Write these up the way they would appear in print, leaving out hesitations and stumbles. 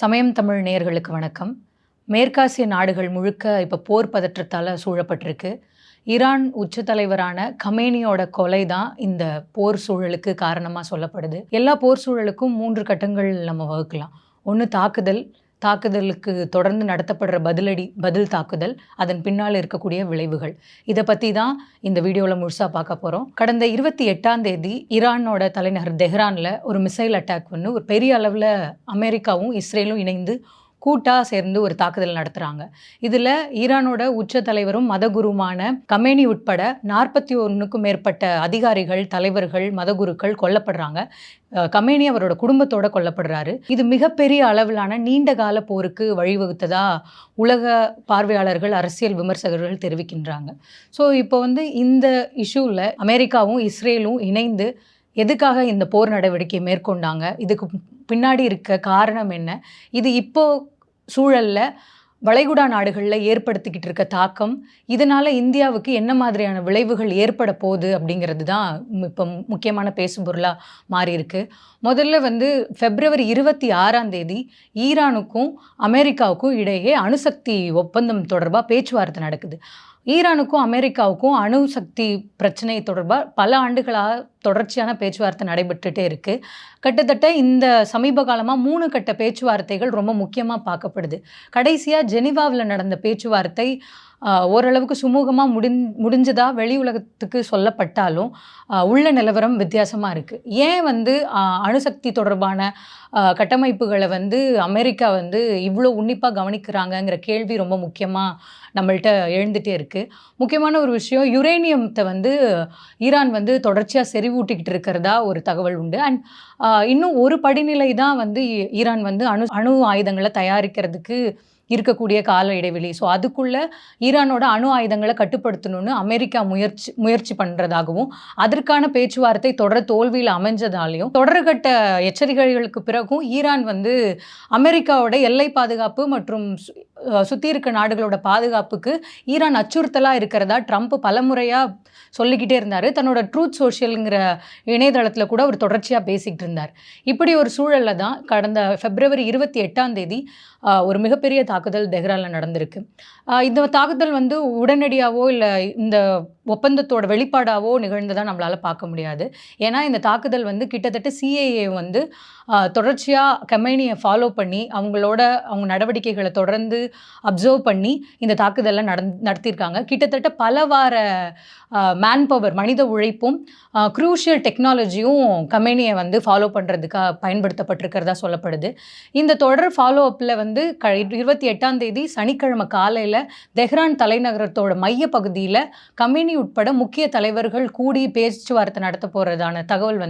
சமயம் தமிழ் நேயர்களுக்கு வணக்கம். மேற்காசிய நாடுகள் முழுக்க இப்போ போர் பதற்றத்தால் சூழப்பட்டிருக்கு. ஈரான் உச்ச தலைவரான கமேனியோட கொலை தான் இந்த போர் சூழலுக்கு காரணமாக சொல்லப்படுது. எல்லா போர் சூழலுக்கும் 3 கட்டங்கள் நம்ம வகுக்கலாம். ஒன்று தாக்குதல், தாக்குதலுக்கு தொடர்ந்து நடத்தப்படுற பதில் தாக்குதல், அதன் பின்னால் இருக்கக்கூடிய விளைவுகள். இதை பற்றி தான் இந்த வீடியோவில் முழுசாக பார்க்க போகிறோம். கடந்த 28ஆம் தேதி ஈரானோட தலைநகர் தெஹ்ரானில் ஒரு மிசைல் அட்டாக் ஒரு பெரிய அளவில் அமெரிக்காவும் இஸ்ரேலும் இணைந்து கூட்டாக சேர்ந்து ஒரு தாக்குதல் நடத்துகிறாங்க. இதில் ஈரானோட உச்ச தலைவரும் மதகுருமான கமேனி உட்பட 41க்கும் மேற்பட்ட அதிகாரிகள், தலைவர்கள், மதகுருக்கள் கொல்லப்படுறாங்க. கமேனி அவரோட குடும்பத்தோட கொல்லப்படுறாரு. இது மிகப்பெரிய அளவிலான நீண்ட கால போருக்கு வழிவகுத்ததா உலக பார்வையாளர்கள், அரசியல் விமர்சகர்கள் தெரிவிக்கின்றாங்க. ஸோ இப்போ இந்த இஷ்யூவில் அமெரிக்காவும் இஸ்ரேலும் இணைந்து எதுக்காக இந்த போர் நடவடிக்கையை மேற்கொண்டாங்க, இதுக்கு பின்னாடி இருக்க காரணம் என்ன, இது இப்போ சூழலில் வளைகுடா நாடுகளில் ஏற்படுத்திக்கிட்டு இருக்க தாக்கம், இதனால் இந்தியாவுக்கு என்ன மாதிரியான விளைவுகள் ஏற்பட போகுது அப்படிங்கிறது தான் இப்போ முக்கியமான பேசுபொருளாக மாறி இருக்கு. முதல்ல பிப்ரவரி 26ஆம் தேதி ஈரானுக்கும் அமெரிக்காவுக்கும் இடையே அணுசக்தி ஒப்பந்தம் தொடர்பாக பேச்சுவார்த்தை நடக்குது. ஈரானுக்கும் அமெரிக்காவுக்கும் அணுசக்தி பிரச்சனை தொடர்பாக பல ஆண்டுகளாக தொடர்ச்சியான பேச்சுவார்த்தை நடைபெற்றுட்டே இருக்குது. கிட்டத்தட்ட இந்த சமீப காலமாக 3 கட்ட பேச்சுவார்த்தைகள் ரொம்ப முக்கியமாக பார்க்கப்படுது. கடைசியாக ஜெனீவாவில் நடந்த பேச்சுவார்த்தை ஓரளவுக்கு சுமூகமாக முடிஞ்சதாக வெளி உலகத்துக்கு சொல்லப்பட்டாலும் உள்ள நிலவரம் வித்தியாசமாக இருக்குது. ஏன் அணுசக்தி தொடர்பான கட்டமைப்புகளை அமெரிக்கா இவ்வளோ உன்னிப்பாக கவனிக்கிறாங்கங்கிற கேள்வி ரொம்ப முக்கியமாக நம்மள்கிட்ட எழுந்துகிட்டே இருக்குது. முக்கியமான ஒரு விஷயம், யுரேனியத்தை ஈரான் தொடர்ச்சியாக செறிவூட்டிக்கிட்டு இருக்கிறதா ஒரு தகவல் உண்டு. அண்ட் இன்னும் ஒரு படிநிலை தான் ஈரான் அணு ஆயுதங்களை தயாரிக்கிறதுக்கு இருக்கக்கூடிய கால இடைவெளி. ஸோ அதுக்குள்ளே ஈரானோட அணு ஆயுதங்களை கட்டுப்படுத்தணும்னு அமெரிக்கா முயற்சி பண்ணுறதாகவும், அதற்கான பேச்சுவார்த்தை தொடர் தோல்வியில் அமைஞ்சதாலையும், தொடர்கட்ட எச்சரிக்கைகளுக்கு பிறகும் ஈரான் அமெரிக்காவோட எல்லை பாதுகாப்பு மற்றும் சுற்றி இருக்க நாடுகளோட பாதுகாப்புக்கு ஈரான் அச்சுறுத்தலாக இருக்கிறதா ட்ரம்ப் பலமுறையாக சொல்லிக்கிட்டே இருந்தார். தன்னோட ட்ரூத் சோஷியலுங்கிற இணையதளத்தில் கூட அவர் தொடர்ச்சியாக பேசிக்கிட்டு இருந்தார். இப்படி ஒரு சூழலில் தான் கடந்த பிப்ரவரி 28ஆம் தேதி ஒரு மிகப்பெரிய தாக்குதல் தெஹ்ரானில் நடந்திருக்கு. இந்த தாக்குதல் உடனடியாகவோ இல்லை இந்த ஒப்பந்தத்தோட வெளிப்பாடாவோ நிகழ்ந்ததாக நம்மளால் பார்க்க முடியாது. ஏன்னா இந்த தாக்குதல் கிட்டத்தட்ட சிஏஏ தொடர்ச்சியாக கமேனியை ஃபாலோ பண்ணி அவங்க நடவடிக்கைகளை தொடர்ந்து அப்சர்வ் பண்ணி இந்த தாக்குதலை நடத்தியிருக்காங்க. கிட்டத்தட்ட பல வார மேன்பவர், மனித உழைப்பும் க்ரூஷியல் டெக்னாலஜியும் கமேனியை ஃபாலோ பண்ணுறதுக்காக பயன்படுத்தப்பட்டிருக்கிறதா சொல்லப்படுது. இந்த தொடர் ஃபாலோ அப்பில் 28ஆம் தேதி சனிக்கிழமை காலையில் தெஹ்ரான் தலைநகரத்தோட மைய பகுதியில் கமேனி உட்பட முக்கிய தலைவர்கள் கூடி பேச்சுவார்த்தை நடத்த போகிறதான தகவல்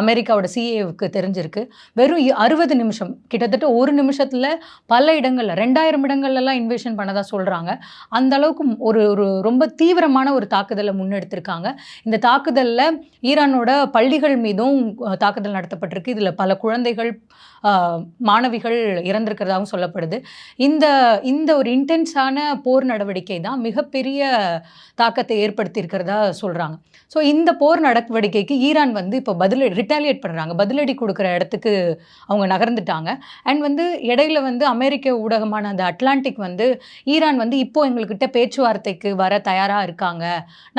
அமெரிக்காவோட சிஏவுக்கு தெரிஞ்சிருக்கு. வெறும் 60 நிமிஷம், கிட்டத்தட்ட ஒரு நிமிஷத்தில் பல இடங்களில் 2000 இடங்கள்லாம் இன்வேஷன் பண்ணதா சொல்கிறாங்க. அந்த அளவுக்கு ஒரு ரொம்ப தீவிரமான ஒரு தாக்குதலை முன்னெடுத்திருக்காங்க. இந்த தாக்குதலில் ஈரானோட பள்ளிகள் மீதும் தாக்குதல் நடத்தப்பட்டிருக்கு. இதில் பல குழந்தைகள், மாணவிகள் இறந்திருக்கிறதாகவும் சொல்லப்படுது. இந்த ஒரு இன்டென்ஸான போர் நடவடிக்கை தான் மிகப்பெரிய தாக்கத்தை ஏற்படுத்தியிருக்கிறதா சொல்கிறாங்க. ஸோ இந்த போர் நடவடிக்கைக்கு ஈரான் இப்போ ரிட்டாலியேட் பண்ணுறாங்க, பதிலடி கொடுக்குற இடத்துக்கு அவங்க நகர்ந்துட்டாங்க. அண்ட் இடையில அமெரிக்க ஊடகமான அந்த அட்லாண்டிக் ஈரான் இப்போ எங்கள்கிட்ட பேச்சுவார்த்தைக்கு வர தயாராக இருக்காங்க,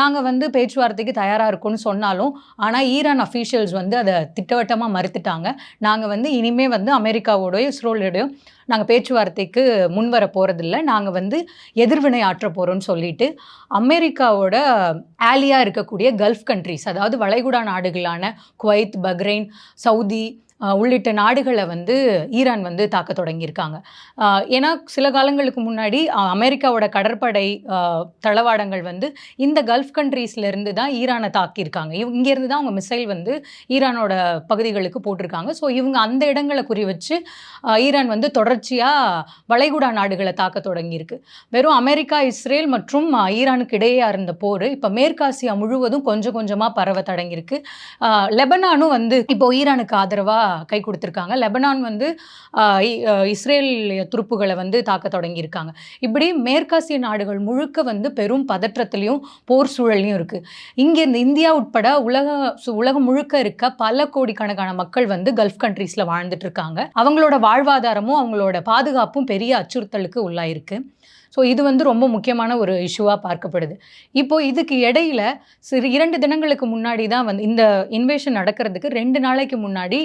நாங்கள் பேச்சுவார்த்தைக்கு தயாராக இருக்கோம்னு சொன்னாலும், ஆனால் ஈரான் அஃபீஷியல்ஸ் அதை திட்டவட்டமாக மறுத்துட்டாங்க. நாங்கள் இனிமேல் அமெரிக்காவோடய இஸ்ரேலோடையும் நாங்கள் பேச்சுவார்த்தைக்கு முன்வர போகிறதில்ல, நாங்கள் எதிர்வினை ஆற்ற போகிறோன்னு சொல்லிட்டு அமெரிக்காவோட ஆலியாக இருக்கக்கூடிய கல்ஃப் கண்ட்ரிஸ், அதாவது வளைகுடா நாடுகளான குவைத், பஹ்ரைன், சவுதி உள்ளிட்ட நாடுகளை ஈரான் தாக்க தொடங்கியிருக்காங்க. ஏன்னா சில காலங்களுக்கு முன்னாடி அமெரிக்காவோட கடற்படை தளவாடங்கள் இந்த கல்ஃப் கண்ட்ரீஸ்லேருந்து தான் ஈரானை தாக்கியிருக்காங்க. இங்கேருந்து தான் அவங்க மிசைல் ஈரானோட பகுதிகளுக்கு போட்டிருக்காங்க. ஸோ இவங்க அந்த இடங்களை குறி வச்சு ஈரான் தொடர்ச்சியாக வளைகுடா நாடுகளை தாக்க தொடங்கியிருக்கு. வெறும் அமெரிக்கா, இஸ்ரேல் மற்றும் ஈரானுக்கு இடையே இருந்த போர் இப்போ மேற்காசியா முழுவதும் கொஞ்சம் கொஞ்சமாக பரவ தொடங்கியிருக்கு. லெபனானும் இப்போ ஈரானுக்கு ஆதரவாக கை கொடுத்துருக்காங்க. லெபனான் வந்து இஸ்ரேல் துருப்புகளை வந்து தாக்க தொடங்கியிருக்காங்க. இப்படி மேற்காசிய நாடுகள் முழுக்க வந்து பெரும் பதற்றத்திலையும் போர் சூழல்லையும் இருக்குது. இங்கே இந்த இந்தியா உட்பட உலகம் முழுக்க இருக்க பல கோடிக்கணக்கான மக்கள் வந்து கல்ஃப் கண்ட்ரீஸில் வாழ்ந்துட்டு இருக்காங்க. அவங்களோட வாழ்வாதாரமும் அவங்களோட பாதுகாப்பும் பெரிய அச்சுறுத்தலுக்கு உள்ளாயிருக்கு. ஸோ இது வந்து ரொம்ப முக்கியமான ஒரு இஷ்யூவாக பார்க்கப்படுது. இப்போது இதுக்கு இடையில் 2 தினங்களுக்கு முன்னாடி தான் வந்து இந்த இன்வேஷன் நடக்கிறதுக்கு 2 நாளைக்கு முன்னாடி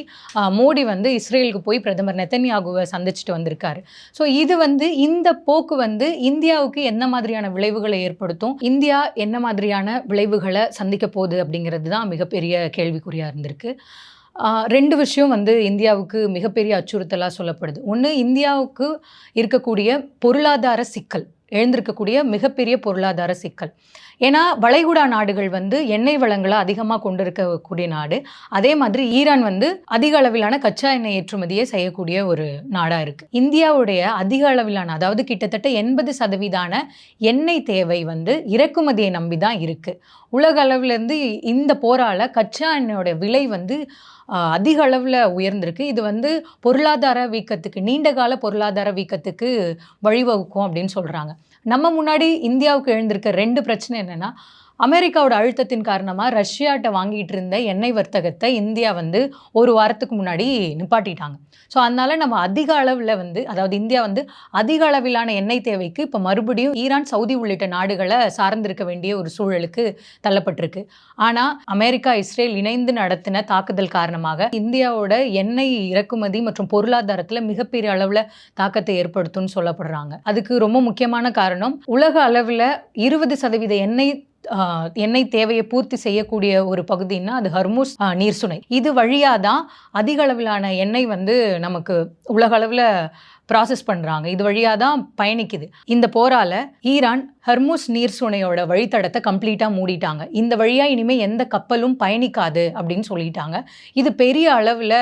மோடி வந்து இஸ்ரேலுக்கு போய் பிரதமர் நெத்தன்யாகுவை சந்திச்சுட்டு வந்திருக்காரு. ஸோ இது வந்து இந்த போக்கு வந்து இந்தியாவுக்கு என்ன மாதிரியான விளைவுகளை ஏற்படுத்தும், இந்தியா என்ன மாதிரியான விளைவுகளை சந்திக்க போகுது அப்படிங்கிறது தான் மிகப்பெரிய கேள்விக்குறியாக இருந்திருக்கு. 2 விஷயம் வந்து இந்தியாவுக்கு மிகப்பெரிய அச்சுறுத்தலாக சொல்லப்படுது. ஒன்று, இந்தியாவுக்கு இருக்கக்கூடிய பொருளாதார சிக்கல், எழுந்திருக்கக்கூடிய மிகப்பெரிய பொருளாதார சிக்கல். ஏன்னா வளைகுடா நாடுகள் வந்து எண்ணெய் வளங்களை அதிகமாக கொண்டிருக்கக்கூடிய நாடு. அதே மாதிரி ஈரான் வந்து அதிக அளவிலான கச்சா எண்ணெய் ஏற்றுமதியை செய்யக்கூடிய ஒரு நாடாக இருக்குது. இந்தியாவுடைய அதிக அளவிலான, அதாவது கிட்டத்தட்ட 80% எண்ணெய் தேவை வந்து இறக்குமதியை நம்பி தான் இருக்குது. உலக அளவிலேருந்து இந்த போரால் கச்சா எண்ணெயோட விலை வந்து அதிக அளவில் உயர்ந்திருக்கு. இது வந்து பொருளாதார வீக்கத்துக்கு, நீண்டகால பொருளாதார வீக்கத்துக்கு வழிவகுக்கும் அப்படின்னு சொல்கிறாங்க. நம்ம முன்னாடி இந்தியாவுக்கு எழுந்திருக்க 2 பிரச்சனை என்னென்னா, அமெரிக்காவோட அழுத்தத்தின் காரணமாக ரஷ்யாட்ட வாங்கிட்டு இருந்த எண்ணெய் வர்த்தகத்தை இந்தியா வந்து ஒரு வாரத்துக்கு முன்னாடி நிப்பாட்டிட்டாங்க. ஸோ அதனால் நம்ம அதிக அளவில் வந்து, அதாவது இந்தியா வந்து அதிக அளவிலான எண்ணெய் தேவைக்கு இப்போ மறுபடியும் ஈரான், சவுதி உள்ளிட்ட நாடுகளை சார்ந்திருக்க வேண்டிய ஒரு சூழலுக்கு தள்ளப்பட்டிருக்கு. ஆனால் அமெரிக்கா, இஸ்ரேல் இணைந்து நடத்தின தாக்குதல் காரணமாக இந்தியாவோட எண்ணெய் இறக்குமதி மற்றும் பொருளாதாரத்தில் மிகப்பெரிய அளவில் தாக்கத்தை ஏற்படுத்தும்னு சொல்லப்படுறாங்க. அதுக்கு ரொம்ப முக்கியமான காரணம், உலக அளவில் 20% எண்ணெய் தேவையை பூர்த்தி செய்யக்கூடிய ஒரு பகுதின்னா அது ஹர்முஸ் நீர்சுனை. இது வழியாக தான் அதிக அளவிலான எண்ணெய் வந்து நமக்கு உலக அளவில் ப்ராசஸ் பண்ணுறாங்க. இது வழியாக தான் பயணிக்குது. இந்த போரால் ஈரான் ஹர்முஸ் நீர்சுனையோட வழித்தடத்தை கம்ப்ளீட்டாக மூடிட்டாங்க. இந்த வழியாக இனிமேல் எந்த கப்பலும் பயணிக்காது அப்படின்னு சொல்லிட்டாங்க. இது பெரிய அளவில்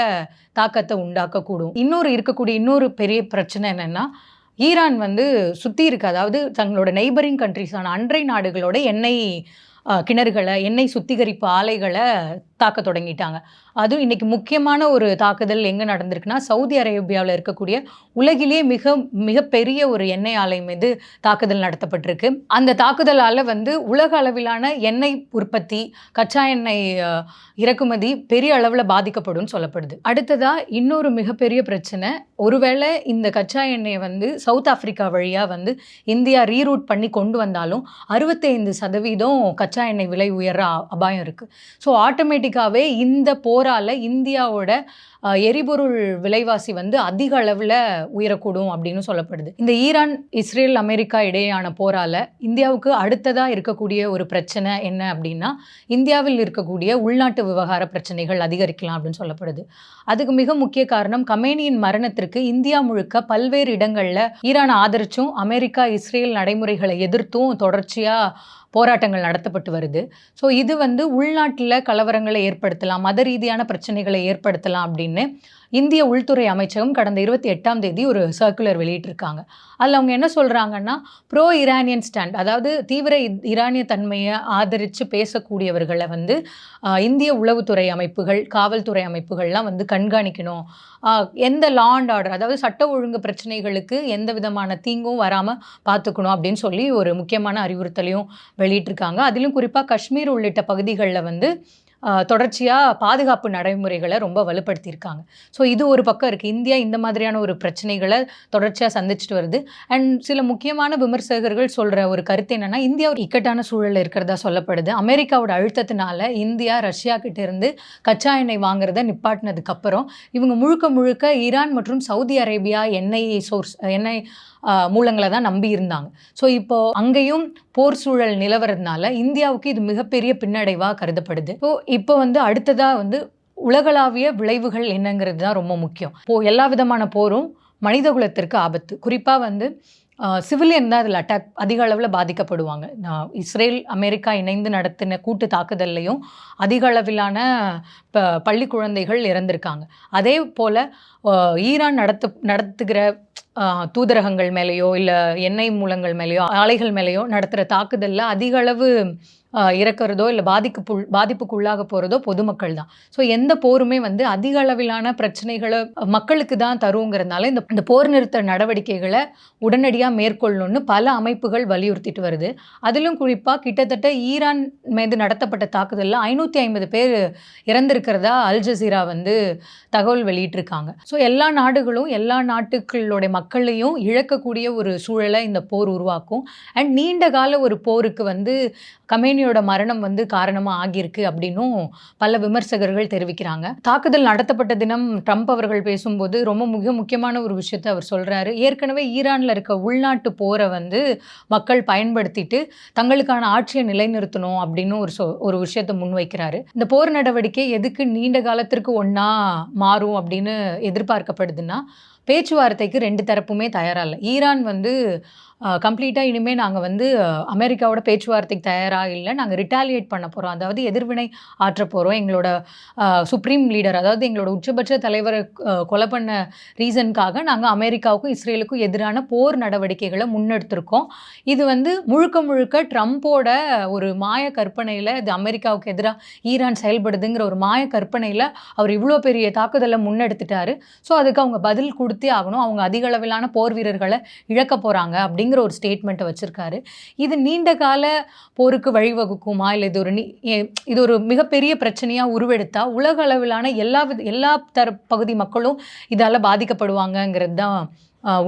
தாக்கத்தை உண்டாக்கக்கூடும். இன்னொரு பெரிய பிரச்சனை என்னென்னா, ஈரான் வந்து சுற்றி இருக்கு, அதாவது தங்களோட நெய்பரிங் கண்ட்ரிஸான அண்டை நாடுகளோட எண்ணெய் கிணறுகளை, எண்ணெய் சுத்திகரிப்பு ஆலைகளை தாக்க தொடங்கிட்டாங்க. அதுவும் இன்றைக்கி முக்கியமான ஒரு தாக்குதல் எங்கே நடந்திருக்குன்னா, சவுதி அரேபியாவில் இருக்கக்கூடிய உலகிலேயே மிகப்பெரிய ஒரு எண்ணெய் ஆலை மீது தாக்குதல் நடத்தப்பட்டிருக்கு. அந்த தாக்குதலால் வந்து உலக அளவிலான எண்ணெய் உற்பத்தி, கச்சா எண்ணெய் இறக்குமதி பெரிய அளவில் பாதிக்கப்படும் சொல்லப்படுது. அடுத்ததாக இன்னொரு மிகப்பெரிய பிரச்சனை, ஒருவேளை இந்த கச்சா எண்ணெயை வந்து சவுத் ஆஃப்ரிக்கா வழியாக வந்து இந்தியா ரீரூட் பண்ணி கொண்டு வந்தாலும் 65% கச்சா எண்ணெய் விலை உயர்ற அபாயம் இருக்குது. ஸோ ஆட்டோமேட்டிக்காகவே இந்த போரால் இந்தியாவோட எரிபொருள் விலைவாசி வந்து அதிக அளவில் உயரக்கூடும் அப்படின்னு சொல்லப்படுது. இந்த ஈரான், இஸ்ரேல், அமெரிக்கா இடையேயான போரால் இந்தியாவுக்கு அடுத்ததாக இருக்கக்கூடிய ஒரு பிரச்சனை என்ன அப்படின்னா, இந்தியாவில் இருக்கக்கூடிய உள்நாட்டு விவகார பிரச்சனைகள் அதிகரிக்கலாம் அப்படின்னு சொல்லப்படுது. அதுக்கு மிக முக்கிய காரணம், கமேனியின் மரணத்திற்கு இந்தியா முழுக்க பல்வேறு இடங்களில் ஈரான் ஆதரிச்சும் அமெரிக்கா, இஸ்ரேல் நடைமுறைகளை எதிர்த்தும் தொடர்ச்சியாக போராட்டங்கள் நடத்தப்பட்டு வருது. ஸோ இது வந்து உள்நாட்டில் கலவரங்களை ஏற்படுத்தலாம், மத ரீதியான பிரச்சனைகளை ஏற்படுத்தலாம் அப்படின்னு இந்திய உள்துறை அமைச்சகம் கடந்த 28ஆம் தேதி ஒரு சர்க்குலர் வெளியிட்டிருக்காங்க. அதில் அவங்க என்ன சொல்கிறாங்கன்னா, ப்ரோ இரானியன் ஸ்டாண்ட், அதாவது தீவிர ஈரானிய தன்மையை ஆதரித்து பேசக்கூடியவர்களை வந்து இந்திய உளவுத்துறை அமைப்புகள், காவல்துறை அமைப்புகள்லாம் வந்து கண்காணிக்கணும். எந்த லா அண்ட் ஆர்டர், அதாவது சட்ட ஒழுங்கு பிரச்சனைகளுக்கு எந்த விதமான தீங்கும் வராமல் பார்த்துக்கணும் அப்படின்னு சொல்லி ஒரு முக்கியமான அறிவுறுத்தலையும் வெளியிட்டிருக்காங்க. அதிலும் குறிப்பாக காஷ்மீர் உள்ளிட்ட பகுதிகளில் வந்து தொடர்ச்சியாக பாதுகாப்பு நடைமுறைகளை ரொம்ப வலுப்படுத்தியிருக்காங்க. ஸோ இது ஒரு பக்கம் இருக்குது. இந்தியா இந்த மாதிரியான ஒரு பிரச்சனைகளை தொடர்ச்சியாக சந்திச்சுட்டு வருது. அண்ட் சில முக்கியமான விமர்சகர்கள் சொல்கிற ஒரு கருத்து என்னென்னா, இந்தியா ஒரு இக்கட்டான சூழலில் இருக்கிறதா சொல்லப்படுது. அமெரிக்காவோட அழுத்தத்தினால இந்தியா ரஷ்யா கிட்டேருந்து கச்சா எண்ணெய் வாங்குறத நிப்பாட்டினதுக்கப்புறம் இவங்க முழுக்க ஈரான் மற்றும் சவுதி அரேபியா எண்ணெய் மூலங்களை தான் நம்பி இருந்தாங்க. ஸோ இப்போது அங்கேயும் போர் சூழல் நிலவரதுனால இந்தியாவுக்கு இது மிகப்பெரிய பின்னடைவாக கருதப்படுது. இப்போ வந்து அடுத்ததாக வந்து உலகளாவிய விளைவுகள் என்னங்கிறது தான் ரொம்ப முக்கியம். இப்போது எல்லா விதமான போரும் மனித குலத்திற்கு ஆபத்து. குறிப்பாக வந்து சிவிலியன் தான் அதில் அதிக அளவில் பாதிக்கப்படுவாங்க. இஸ்ரேல், அமெரிக்கா இணைந்து நடத்தின கூட்டு தாக்குதல்லையும் அதிக அளவிலான பள்ளி குழந்தைகள் இறந்திருக்காங்க. அதே போல் ஈரான் நடத்துகிற தூதரகங்கள் மேலேயோ இல்லை எண்ணெய் மூலங்கள் மேலேயோ ஆலைகள் மேலேயோ நடத்துகிற தாக்குதலில் அதிக அளவு இறக்கிறதோ இல்லை பாதிப்புக்குள்ளாக போகிறதோ பொதுமக்கள் தான். ஸோ எந்த போருமே வந்து அதிக அளவிலான பிரச்சனைகளை மக்களுக்கு தான் தருங்கிறதுனால இந்த போர் நிறுத்த நடவடிக்கைகளை உடனடியாக மேற்கொள்ளணும்னு பல அமைப்புகள் வலியுறுத்திட்டு வருது. அதிலும் குறிப்பாக கிட்டத்தட்ட ஈரான் மீது நடத்தப்பட்ட தாக்குதலில் 550 பேர் இறந்திருக்கிறதா அல் ஜசீரா வந்து தகவல் வெளியிட்டிருக்காங்க. ஸோ எல்லா நாடுகளும் எல்லா நாட்டுகளுடைய மக்களையும் இழக்கக்கூடிய ஒரு சூழலை இந்த போர் உருவாக்கும். அண்ட் நீண்ட கால ஒரு போருக்கு வந்து கமேனியோட மரணம் வந்து காரணமாக ஆகியிருக்கு அப்படின்னும் பல விமர்சகர்கள் தெரிவிக்கிறாங்க. தாக்குதல் நடத்தப்பட்ட தினம் ட்ரம்ப் அவர்கள் பேசும்போது ரொம்ப மிக முக்கியமான ஒரு விஷயத்தை அவர் சொல்கிறாரு. ஏற்கனவே ஈரானில் இருக்க உள்நாட்டு போரை வந்து மக்கள் பயன்படுத்திட்டு தங்களுக்கான ஆட்சியை நிலைநிறுத்தணும் அப்படின்னு ஒரு விஷயத்தை முன்வைக்கிறாரு. இந்த போர் நடவடிக்கை எதுக்கு நீண்ட காலத்திற்கு ஒன்றா மாறும் அப்படின்னு எதிர்பார்க்கப்படுதுன்னா, பேச்சுவார்த்தைக்கு 2 தரப்புமே தயாராக இல்லை. ஈரான் வந்து கம்ப்ளீட்டாக இனிமேல் நாங்கள் வந்து அமெரிக்காவோட பேச்சுவார்த்தைக்கு தயாராக இல்லை, நாங்கள் ரிட்டாலியேட் பண்ண போகிறோம், அதாவது எதிர்வினை ஆற்ற போகிறோம், எங்களோட சுப்ரீம் லீடர் அதாவது எங்களோட உச்சபட்ச தலைவரை கொலை பண்ண ரீசனுக்காக நாங்கள் அமெரிக்காவுக்கும் இஸ்ரேலுக்கும் எதிரான போர் நடவடிக்கைகளை முன்னெடுத்திருக்கோம். இது வந்து முழுக்க முழுக்க ட்ரம்ப்போட ஒரு மாய கற்பனையில் இது அமெரிக்காவுக்கு எதிராக ஈரான் செயல்படுதுங்கிற ஒரு மாய கற்பனையில் அவர் இவ்வளோ பெரிய தாக்குதலை முன்னெடுத்துட்டாரு. ஸோ அதுக்கு அவங்க பதில் கொடுத்தே ஆகணும், அவங்க அதிக அளவிலான போர் வீரர்களை இழக்க போகிறாங்க அப்படிங்கிற ஒரு ஸ்டேட்மெண்ட்டை வச்சிருக்காரு. இது நீண்ட கால போருக்கு வழிவகுக்குமா, இல்லை இது ஒரு மிகப்பெரிய பிரச்சனையாக உருவெடுத்தா உலக அளவிலான எல்லா பகுதி மக்களும் இதால் பாதிக்கப்படுவாங்கங்கிறது தான்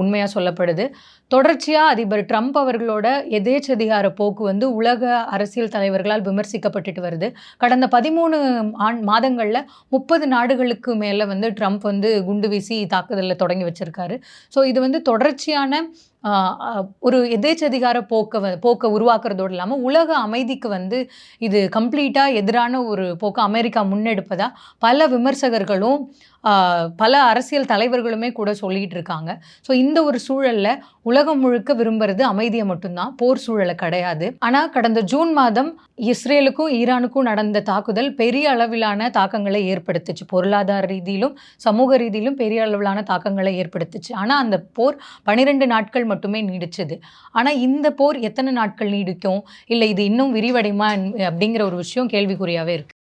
உண்மையாக சொல்லப்படுது. தொடர்ச்சியாக அதிபர் ட்ரம்ப் அவர்களோட எதேச்சதிகார போக்கு வந்து உலக அரசியல் தலைவர்களால் விமர்சிக்கப்பட்டுட்டு வருது. கடந்த 13 மாதங்களில் 30 நாடுகளுக்கு மேலே வந்து ட்ரம்ப் வந்து குண்டு வீசி தாக்குதலில் தொடங்கி வச்சிருக்காரு. ஸோ இது வந்து தொடர்ச்சியான ஒரு எதேச்சதிகார போக்கை உருவாக்குறதோடு இல்லாமல் உலக அமைதிக்கு வந்து இது கம்ப்ளீட்டாக எதிரான ஒரு போக்கு அமெரிக்கா முன்னெடுப்பதா பல விமர்சகர்களும் பல அரசியல் தலைவர்களுமே கூட சொல்லிட்டு இருக்காங்க. ஸோ இந்த ஒரு சூழலில் உலகம் முழுக்க விரும்புறது அமைதியை மட்டும்தான், போர் சூழலை கிடையாது. ஆனால் கடந்த ஜூன் மாதம் இஸ்ரேலுக்கும் ஈரானுக்கும் நடந்த தாக்குதல் பெரிய அளவிலான தாக்கங்களை ஏற்படுத்துச்சு. பொருளாதார ரீதியிலும் சமூக ரீதியிலும் பெரிய அளவிலான தாக்கங்களை ஏற்படுத்துச்சு. ஆனால் அந்த போர் 12 நாட்கள் மட்டுமே நீடிச்சது. ஆனால் இந்த போர் எத்தனை நாட்கள் நீடிக்கும், இல்லை இது இன்னும் விரிவடையுமா அப்படிங்கிற ஒரு விஷயம் கேள்விக்குறியாகவே இருக்கு.